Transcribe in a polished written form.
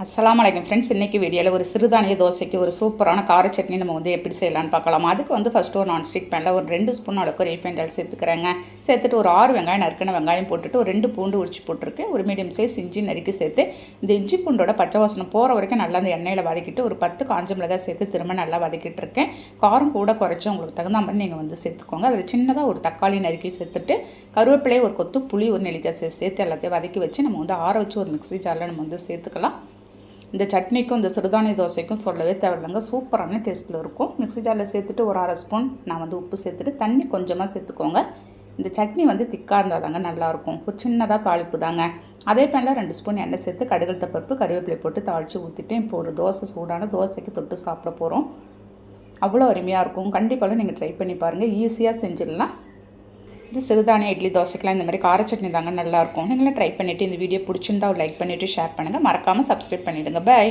அஸ்ஸலாமு அலைக்கும் ஃப்ரெண்ட்ஸ். இன்றைக்கி வீடியோவில் ஒரு சிறுதானிய தோசைக்கு ஒரு சூப்பரான கார சட்னி நம்ம எப்படி செய்யலான்னு பார்க்கலாம். அதுக்கு ஃபஸ்ட்டு ஒரு நான்ஸ்டிக் பேனில் ஒரு 2 ஸ்பூன் அளவுக்கு ரீஃபைண்ட் ஆயில் சேர்த்துக்கிறேங்க. சேர்த்துட்டு ஒரு 6 வெங்காயம் நறுக்கின வெங்காயம் போட்டுட்டு ஒரு 2 பூண்டு உரிச்சு போட்டிருக்கேன். ஒரு மீடியம் சைஸ் இஞ்சி நறுக்கி சேர்த்து இந்த இஞ்சி பூண்டோட பச்சை வாசனை போகிற வரைக்கும் நல்லா அந்த எண்ணெயில் வதக்கிட்டு ஒரு 10 காஞ்ச மிளகாய் சேர்த்து திரும்ப நல்லா வதக்கிட்டு இருக்கேன். காரம் கூட குறைச்சி உங்களுக்கு தகுந்த மாதிரி நீங்கள் சேர்த்துக்கோங்க. அதில் சின்னதாக ஒரு தக்காளி நறுக்கி சேர்த்துட்டு கருவேப்பிலையை ஒரு கொத்து புளி ஒரு நெல்லிக்காய் சேர்த்து எல்லாத்தையும் வதக்கி வச்சு நம்ம ஆற வச்சு ஒரு மிக்ஸி ஜாரில் நம்ம சேர்த்துக்கலாம். இந்த சட்னிக்கும் இந்த சிறுதானிய தோசைக்கும் சொல்லவே தேவையில்லைங்க, சூப்பரான டேஸ்ட்டில் இருக்கும். மிக்ஸி ஜாரில் சேர்த்துட்டு ஒரு 1/2 ஸ்பூன் நான் உப்பு சேர்த்துட்டு தண்ணி கொஞ்சமாக சேர்த்துக்கோங்க. இந்த சட்னி திக்காக இருந்தால் தாங்க நல்லாயிருக்கும். ஒரு சின்னதாக தாளிப்பு தாங்க. அதே பேனில் 2 ஸ்பூன் எண்ணெய் சேர்த்து கடுகு பருப்பு கருவேப்பிலை போட்டு தாளித்து ஊற்றிட்டு இப்போ ஒரு தோசை சூடான தோசைக்கு தொட்டு சாப்பிட போகிறோம். அவ்வளோ அருமையாக இருக்கும். கண்டிப்பாக நீங்கள் ட்ரை பண்ணி பாருங்கள், ஈஸியாக செஞ்சிடலாம். இந்த சிறுதானிய இட்லி தோசைக்கெலாம் இந்த மாதிரி கார சட்னி தாங்க நல்லாயிருக்கும். நீங்களும் ட்ரை பண்ணிவிட்டு இந்த வீடியோ பிடிச்சிருந்தா ஒரு லைக் பண்ணிவிட்டு ஷேர் பண்ணுங்கள். மறக்காமல் சப்ஸ்கிரைப் பண்ணிவிடுங்க. பை.